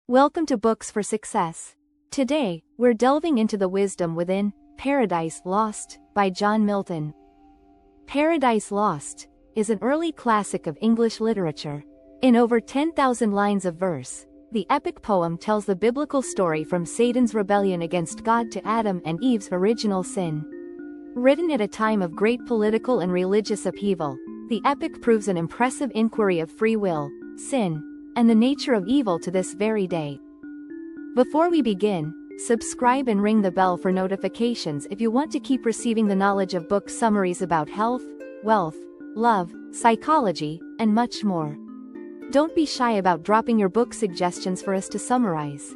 Welcome to Books for Success. Today, we're delving into the wisdom within Paradise Lost by John Milton. Paradise Lost is an early classic of English literature. In over 10,000 lines of verse, the epic poem tells the biblical story from Satan's rebellion against God to Adam and Eve's original sin. Written at a time of great political and religious upheaval, the epic proves an impressive inquiry of free will, sin, and the nature of evil to this very day. Before we begin, subscribe and ring the bell for notifications if you want to keep receiving the knowledge of book summaries about health, wealth, love, psychology, and much more. Don't be shy about dropping your book suggestions for us to summarize.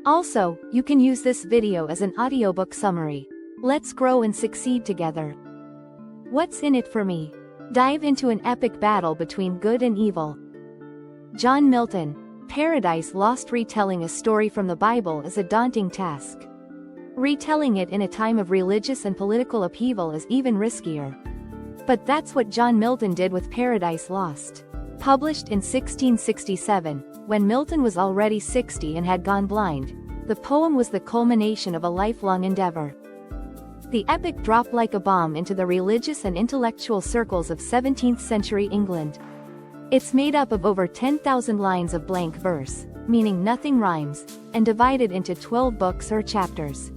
Also, you can use this video as an audiobook summary. Let's grow and succeed together. What's in it for me? Dive into an epic battle between good and evil. John Milton, Paradise Lost. Retelling a story from the Bible is a daunting task. Retelling it in a time of religious and political upheaval is even riskier. But that's what John Milton did with Paradise Lost. Published in 1667, when Milton was already 60 and had gone blind, the poem was the culmination of a lifelong endeavor. The epic dropped like a bomb into the religious and intellectual circles of 17th century England. It's made up of over 10,000 lines of blank verse, meaning nothing rhymes, and divided into 12 books or chapters.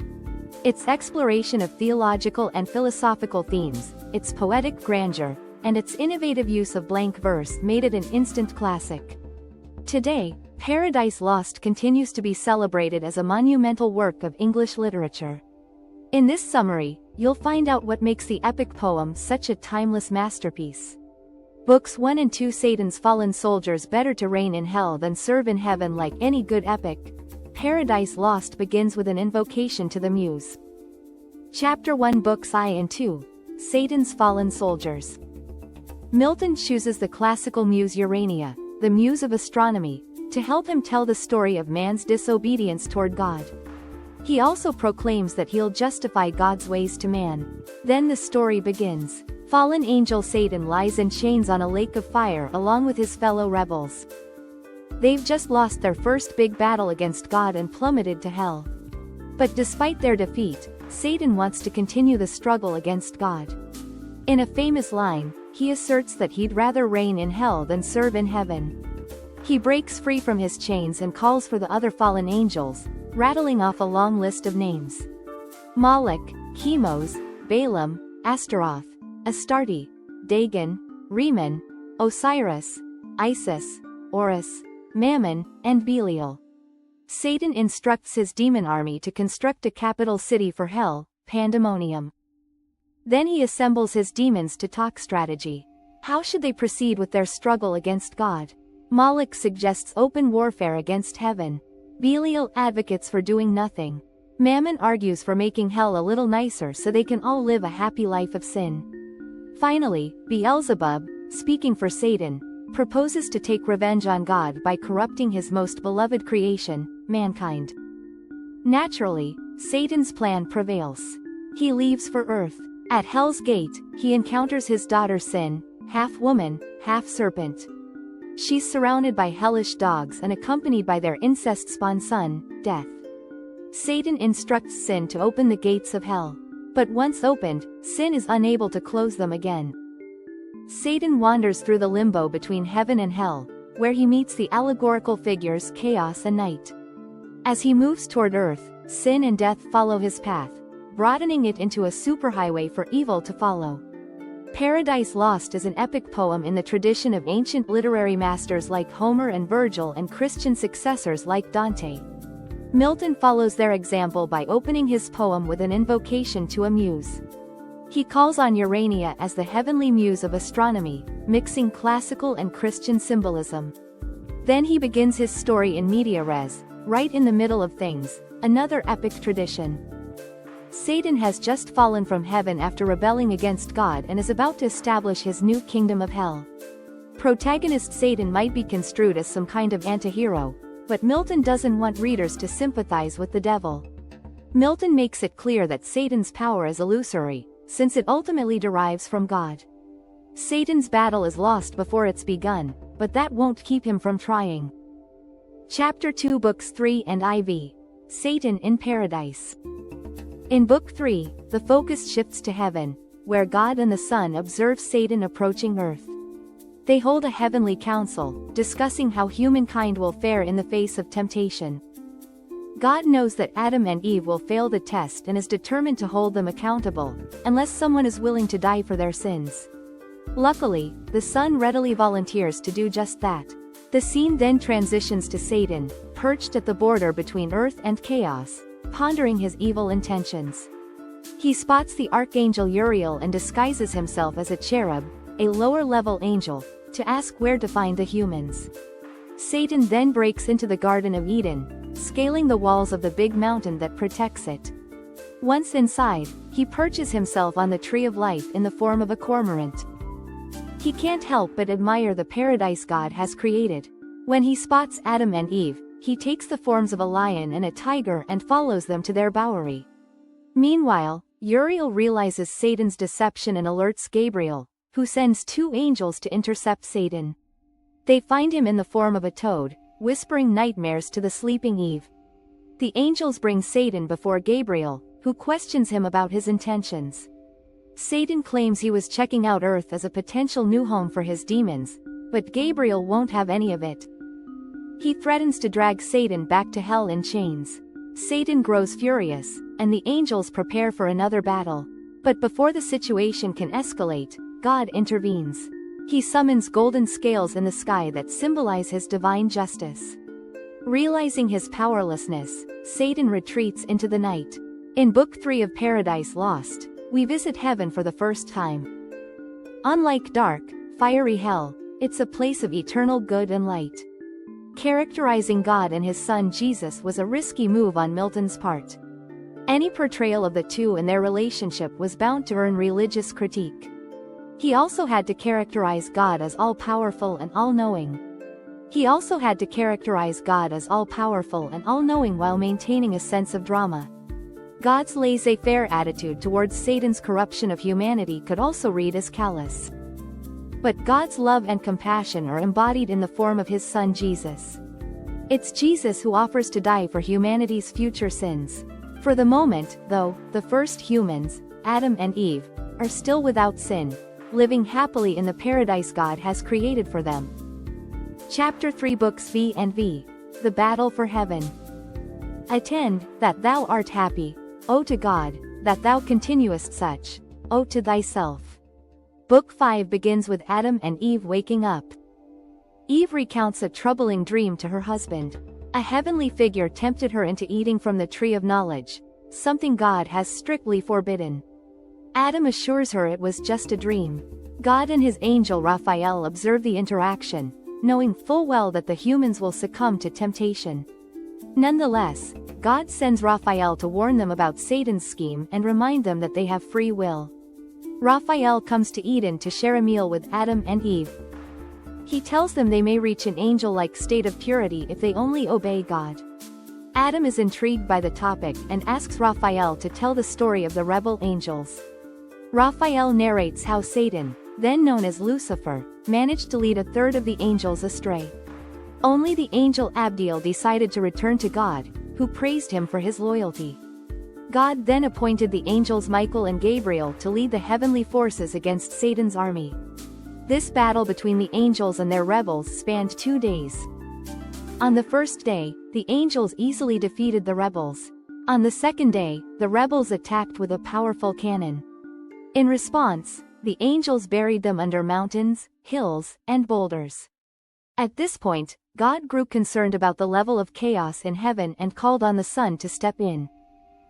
Its exploration of theological and philosophical themes, its poetic grandeur, and its innovative use of blank verse made it an instant classic. Today, Paradise Lost continues to be celebrated as a monumental work of English literature. In this summary, you'll find out what makes the epic poem such a timeless masterpiece. Books 1 and 2. Satan's fallen soldiers. Better to reign in hell than serve in heaven. Like any good epic, Paradise Lost begins with an invocation to the muse. Chapter 1. Books 1 and 2. Satan's fallen soldiers. Milton chooses the classical muse Urania, the muse of astronomy, to help him tell the story of man's disobedience toward God. He also proclaims that he'll justify God's ways to man. Then the story begins. Fallen angel Satan lies in chains on a lake of fire along with his fellow rebels. They've just lost their first big battle against God and plummeted to hell. But despite their defeat, Satan wants to continue the struggle against God. In a famous line, he asserts that he'd rather reign in hell than serve in heaven. He breaks free from his chains and calls for the other fallen angels, rattling off a long list of names. Moloch, Chemos, Balaam, Astaroth, Astarte, Dagon, Rimmon, Osiris, Isis, Horus, Mammon, and Belial. Satan instructs his demon army to construct a capital city for hell, Pandemonium. Then he assembles his demons to talk strategy. How should they proceed with their struggle against God? Moloch suggests open warfare against heaven. Belial advocates for doing nothing. Mammon argues for making hell a little nicer so they can all live a happy life of sin. Finally, Beelzebub, speaking for Satan, proposes to take revenge on God by corrupting his most beloved creation, mankind. Naturally, Satan's plan prevails. He leaves for Earth. At Hell's Gate, he encounters his daughter Sin, half woman, half serpent. She's surrounded by hellish dogs and accompanied by their incest-spawn son, Death. Satan instructs Sin to open the gates of hell. But once opened, Sin is unable to close them again. Satan wanders through the limbo between heaven and hell, where he meets the allegorical figures Chaos and Night. As he moves toward Earth, Sin and Death follow his path, broadening it into a superhighway for evil to follow. Paradise Lost is an epic poem in the tradition of ancient literary masters like Homer and Virgil and Christian successors like Dante. Milton follows their example by opening his poem with an invocation to a muse. He calls on Urania as the heavenly muse of astronomy, mixing classical and Christian symbolism. Then he begins his story in media res, right in the middle of things, another epic tradition. Satan has just fallen from heaven after rebelling against God and is about to establish his new kingdom of hell. Protagonist Satan might be construed as some kind of antihero, but Milton doesn't want readers to sympathize with the devil. Milton makes it clear that Satan's power is illusory, since it ultimately derives from God. Satan's battle is lost before it's begun, but that won't keep him from trying. Chapter 2, Books 3 and IV. Satan in Paradise. In Book 3, the focus shifts to heaven, where God and the Son observe Satan approaching earth. They hold a heavenly council, discussing how humankind will fare in the face of temptation. God knows that Adam and Eve will fail the test and is determined to hold them accountable, unless someone is willing to die for their sins. Luckily, the Son readily volunteers to do just that. The scene then transitions to Satan, perched at the border between earth and chaos, pondering his evil intentions. He spots the archangel Uriel and disguises himself as a cherub, a lower-level angel, to ask where to find the humans. Satan then breaks into the Garden of Eden, scaling the walls of the big mountain that protects it. Once inside, he perches himself on the tree of life in the form of a cormorant. He can't help but admire the paradise God has created. When he spots Adam and Eve, he takes the forms of a lion and a tiger and follows them to their bowery. Meanwhile, Uriel realizes Satan's deception and alerts Gabriel, who sends 2 angels to intercept Satan. They find him in the form of a toad, whispering nightmares to the sleeping Eve. The angels bring Satan before Gabriel, who questions him about his intentions. Satan claims he was checking out Earth as a potential new home for his demons, but Gabriel won't have any of it. He threatens to drag Satan back to hell in chains. Satan grows furious, and the angels prepare for another battle. But before the situation can escalate, God intervenes. He summons golden scales in the sky that symbolize his divine justice. Realizing his powerlessness, Satan retreats into the night. In Book 3 of Paradise Lost, we visit heaven for the first time. Unlike dark, fiery hell, it's a place of eternal good and light. Characterizing God and his Son Jesus was a risky move on Milton's part. Any portrayal of the two and their relationship was bound to earn religious critique. He also had to characterize God as all-powerful and all-knowing. While maintaining a sense of drama. God's laissez-faire attitude towards Satan's corruption of humanity could also read as callous. But God's love and compassion are embodied in the form of his Son Jesus. It's Jesus who offers to die for humanity's future sins. For the moment, though, the first humans, Adam and Eve, are still without sin, living happily in the paradise God has created for them. Chapter 3, Books V and V. The Battle for Heaven. Attend, that thou art happy, O to God, that thou continuest such, O to thyself. Book 5 begins with Adam and Eve waking up. Eve recounts a troubling dream to her husband. A heavenly figure tempted her into eating from the tree of knowledge, something God has strictly forbidden. Adam assures her it was just a dream. God and his angel Raphael observe the interaction, knowing full well that the humans will succumb to temptation. Nonetheless, God sends Raphael to warn them about Satan's scheme and remind them that they have free will. Raphael comes to Eden to share a meal with Adam and Eve. He tells them they may reach an angel-like state of purity if they only obey God. Adam is intrigued by the topic and asks Raphael to tell the story of the rebel angels. Raphael narrates how Satan, then known as Lucifer, managed to lead a third of the angels astray. Only the angel Abdiel decided to return to God, who praised him for his loyalty. God then appointed the angels Michael and Gabriel to lead the heavenly forces against Satan's army. This battle between the angels and their rebels spanned 2 days. On the first day, the angels easily defeated the rebels. On the second day, the rebels attacked with a powerful cannon. In response, the angels buried them under mountains, hills, and boulders. At this point, God grew concerned about the level of chaos in heaven and called on the Son to step in.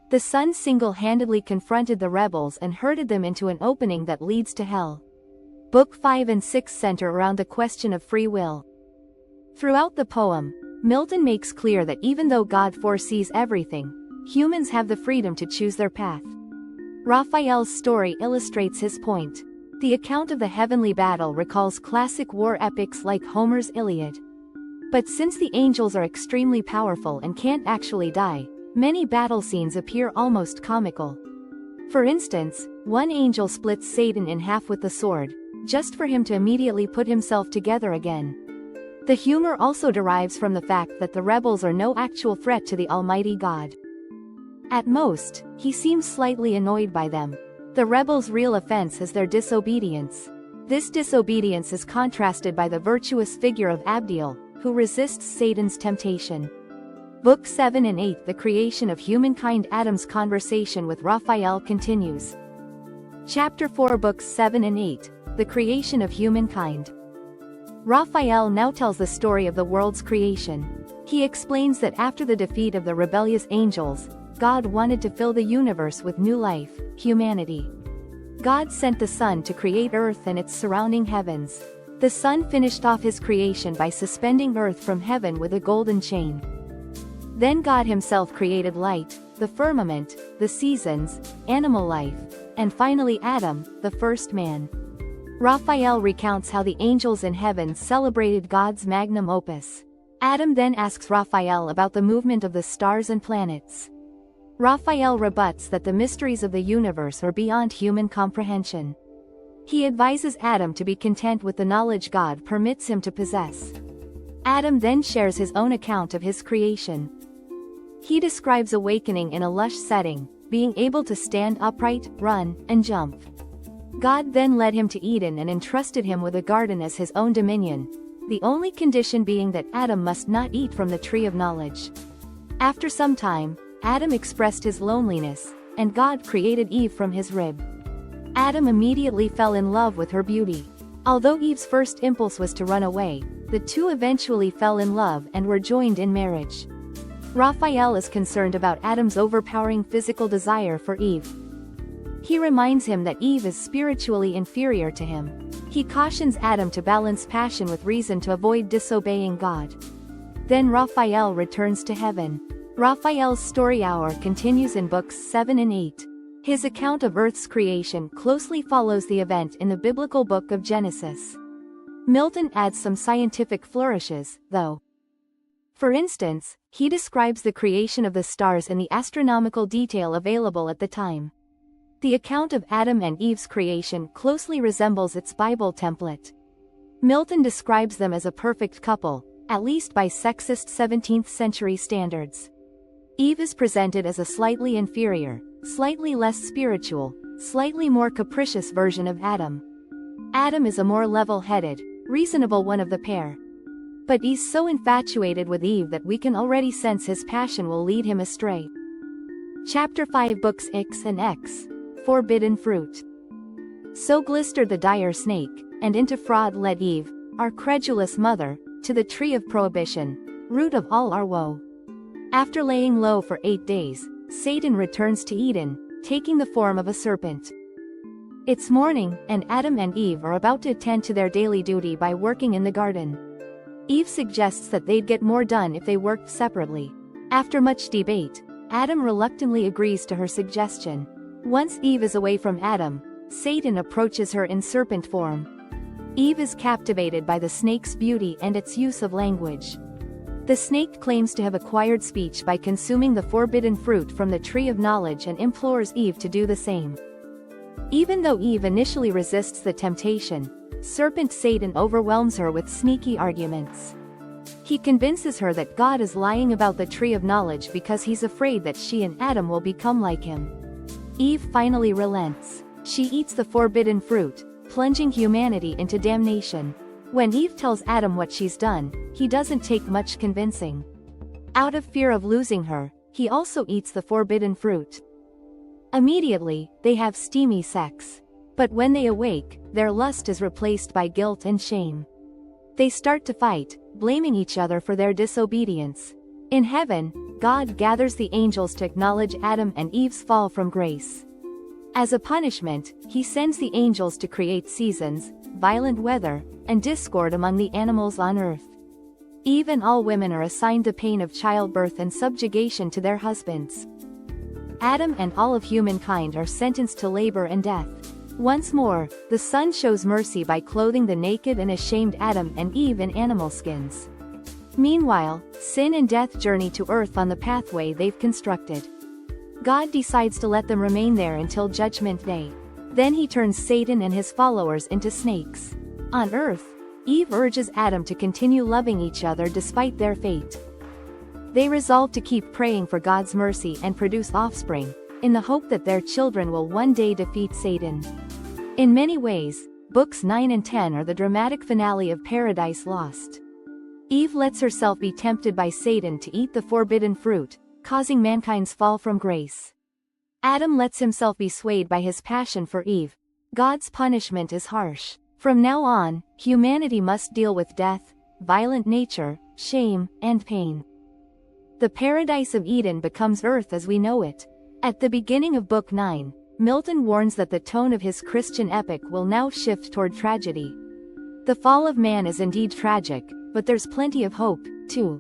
The Son single-handedly confronted the rebels and herded them into an opening that leads to hell. Book 5 and 6 center around the question of free will. Throughout the poem, Milton makes clear that even though God foresees everything, humans have the freedom to choose their path. Raphael's story illustrates his point. The account of the heavenly battle recalls classic war epics like Homer's Iliad. But since the angels are extremely powerful and can't actually die, many battle scenes appear almost comical. For instance, one angel splits Satan in half with the sword, just for him to immediately put himself together again. The humor also derives from the fact that the rebels are no actual threat to the Almighty God. At most, he seems slightly annoyed by them. The rebels' real offense is their disobedience. This disobedience is contrasted by the virtuous figure of Abdiel, who resists Satan's temptation. Book 7 and 8, The Creation of Humankind. Adam's conversation with Raphael continues. Chapter 4, Books 7 and 8, The Creation of Humankind. Raphael now tells the story of the world's creation. He explains that after the defeat of the rebellious angels, God wanted to fill the universe with new life, humanity. God sent the sun to create earth and its surrounding heavens. The sun finished off his creation by suspending earth from heaven with a golden chain. Then God himself created light, the firmament, the seasons, animal life, and finally Adam, the first man. Raphael recounts how the angels in heaven celebrated God's magnum opus. Adam then asks Raphael about the movement of the stars and planets. Raphael rebuts that the mysteries of the universe are beyond human comprehension. He advises Adam to be content with the knowledge God permits him to possess. Adam then shares his own account of his creation. He describes awakening in a lush setting, being able to stand upright, run, and jump. God then led him to Eden and entrusted him with a garden as his own dominion, the only condition being that Adam must not eat from the tree of knowledge. After some time, Adam expressed his loneliness, and God created Eve from his rib. Adam immediately fell in love with her beauty. Although Eve's first impulse was to run away, the two eventually fell in love and were joined in marriage. Raphael is concerned about Adam's overpowering physical desire for Eve. He reminds him that Eve is spiritually inferior to him. He cautions Adam to balance passion with reason to avoid disobeying God. Then Raphael returns to heaven. Raphael's story hour continues in books 7 and 8. His account of Earth's creation closely follows the event in the biblical book of Genesis. Milton adds some scientific flourishes, though. For instance, he describes the creation of the stars in the astronomical detail available at the time. The account of Adam and Eve's creation closely resembles its Bible template. Milton describes them as a perfect couple, at least by sexist 17th century standards. Eve is presented as a slightly inferior, slightly less spiritual, slightly more capricious version of Adam. Adam is a more level-headed, reasonable one of the pair. But he's so infatuated with Eve that we can already sense his passion will lead him astray. Chapter 5, Books X and X, Forbidden Fruit. So glistered the dire snake, and into fraud led Eve, our credulous mother, to the tree of prohibition, root of all our woe. After laying low for 8 days, Satan returns to Eden, taking the form of a serpent. It's morning, and Adam and Eve are about to attend to their daily duty by working in the garden. Eve suggests that they'd get more done if they worked separately. After much debate, Adam reluctantly agrees to her suggestion. Once Eve is away from Adam, Satan approaches her in serpent form. Eve is captivated by the snake's beauty and its use of language. The snake claims to have acquired speech by consuming the forbidden fruit from the tree of knowledge and implores Eve to do the same. Even though Eve initially resists the temptation, serpent Satan overwhelms her with sneaky arguments. He convinces her that God is lying about the tree of knowledge because he's afraid that she and Adam will become like him. Eve finally relents. She eats the forbidden fruit, plunging humanity into damnation. When Eve tells Adam what she's done, he doesn't take much convincing. Out of fear of losing her, he also eats the forbidden fruit. Immediately, they have steamy sex. But when they awake, their lust is replaced by guilt and shame. They start to fight, blaming each other for their disobedience. In heaven, God gathers the angels to acknowledge Adam and Eve's fall from grace. As a punishment, he sends the angels to create seasons, violent weather, and discord among the animals on earth. Eve and all women are assigned the pain of childbirth and subjugation to their husbands. Adam and all of humankind are sentenced to labor and death. Once more, the sun shows mercy by clothing the naked and ashamed Adam and Eve in animal skins. Meanwhile, sin and death journey to earth on the pathway they've constructed. God decides to let them remain there until Judgment Day. Then he turns Satan and his followers into snakes. On earth, Eve urges Adam to continue loving each other despite their fate. They resolve to keep praying for God's mercy and produce offspring, in the hope that their children will one day defeat Satan. In many ways, books 9 and 10 are the dramatic finale of Paradise Lost. Eve lets herself be tempted by Satan to eat the forbidden fruit, causing mankind's fall from grace. Adam lets himself be swayed by his passion for Eve. God's punishment is harsh. From now on, humanity must deal with death, violent nature, shame, and pain. The paradise of Eden becomes earth as we know it. At the beginning of Book 9, Milton warns that the tone of his Christian epic will now shift toward tragedy. The fall of man is indeed tragic, but there's plenty of hope, too.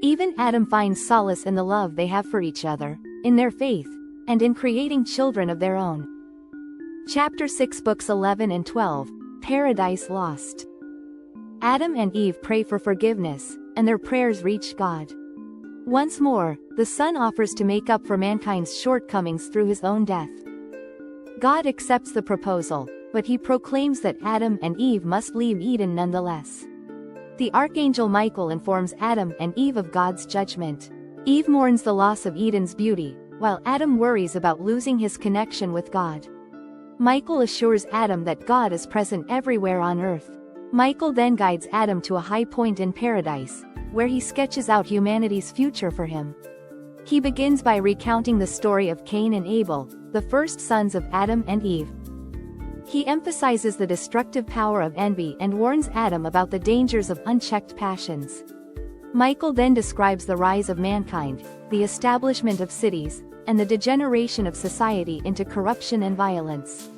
Even Adam finds solace in the love they have for each other, in their faith, and in creating children of their own. Chapter 6, Books 11 and 12, Paradise Lost. Adam and Eve pray for forgiveness, and their prayers reach God. Once more, the Son offers to make up for mankind's shortcomings through his own death. God accepts the proposal, but he proclaims that Adam and Eve must leave Eden nonetheless. The archangel Michael informs Adam and Eve of God's judgment. Eve mourns the loss of Eden's beauty, while Adam worries about losing his connection with God. Michael assures Adam that God is present everywhere on earth. Michael then guides Adam to a high point in paradise, where he sketches out humanity's future for him. He begins by recounting the story of Cain and Abel, the first sons of Adam and Eve. He emphasizes the destructive power of envy and warns Adam about the dangers of unchecked passions. Michael then describes the rise of mankind, the establishment of cities, and the degeneration of society into corruption and violence.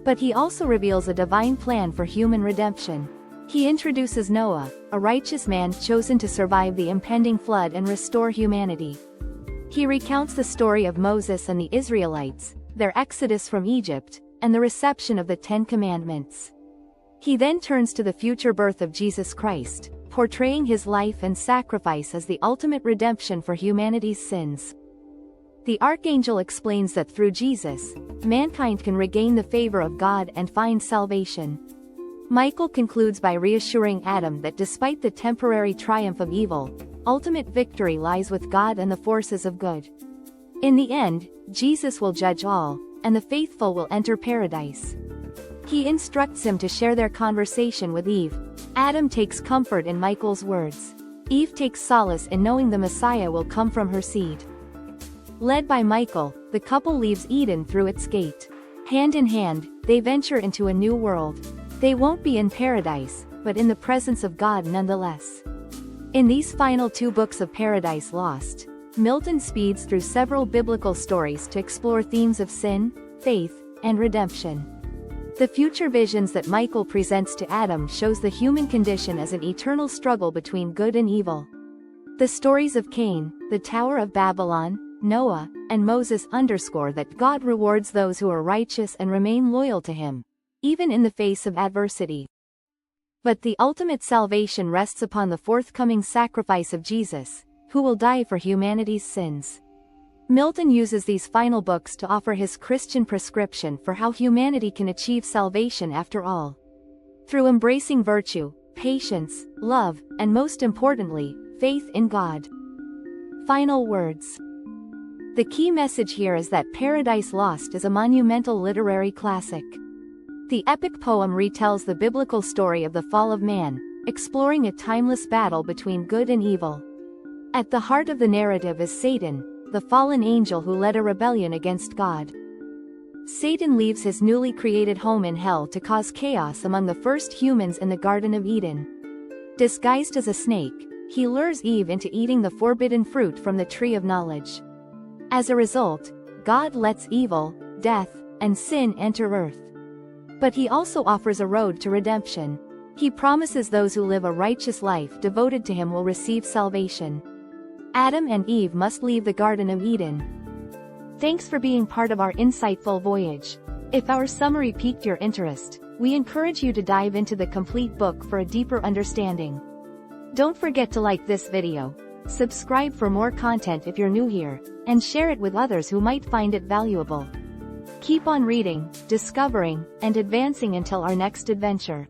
But he also reveals a divine plan for human redemption. He introduces Noah, a righteous man chosen to survive the impending flood and restore humanity. He recounts the story of Moses and the Israelites, their exodus from Egypt, and the reception of the 10 Commandments. He then turns to the future birth of Jesus Christ, portraying his life and sacrifice as the ultimate redemption for humanity's sins. The archangel explains that through Jesus, mankind can regain the favor of God and find salvation. Michael concludes by reassuring Adam that despite the temporary triumph of evil, ultimate victory lies with God and the forces of good. In the end, Jesus will judge all, and the faithful will enter paradise. He instructs him to share their conversation with Eve. Adam takes comfort in Michael's words. Eve takes solace in knowing the Messiah will come from her seed. Led by Michael, the couple leaves Eden through its gate. Hand in hand, they venture into a new world. They won't be in paradise, but in the presence of God nonetheless. In these final 2 books of Paradise Lost, Milton speeds through several biblical stories to explore themes of sin, faith, and redemption. The future visions that Michael presents to Adam shows the human condition as an eternal struggle between good and evil. The stories of Cain, the Tower of Babylon, Noah, and Moses underscore that God rewards those who are righteous and remain loyal to him, even in the face of adversity. But the ultimate salvation rests upon the forthcoming sacrifice of Jesus, who will die for humanity's sins. Milton uses these final books to offer his Christian prescription for how humanity can achieve salvation after all. Through embracing virtue, patience, love, and most importantly, faith in God. Final words. The key message here is that Paradise Lost is a monumental literary classic. The epic poem retells the biblical story of the fall of man, exploring a timeless battle between good and evil. At the heart of the narrative is Satan, the fallen angel who led a rebellion against God. Satan leaves his newly created home in hell to cause chaos among the first humans in the Garden of Eden. Disguised as a snake, he lures Eve into eating the forbidden fruit from the tree of knowledge. As a result, God lets evil, death, and sin enter earth. But he also offers a road to redemption. He promises those who live a righteous life devoted to him will receive salvation. Adam and Eve must leave the Garden of Eden. Thanks for being part of our insightful voyage. If our summary piqued your interest, we encourage you to dive into the complete book for a deeper understanding. Don't forget to like this video, subscribe for more content if you're new here, and share it with others who might find it valuable. Keep on reading, discovering, and advancing until our next adventure.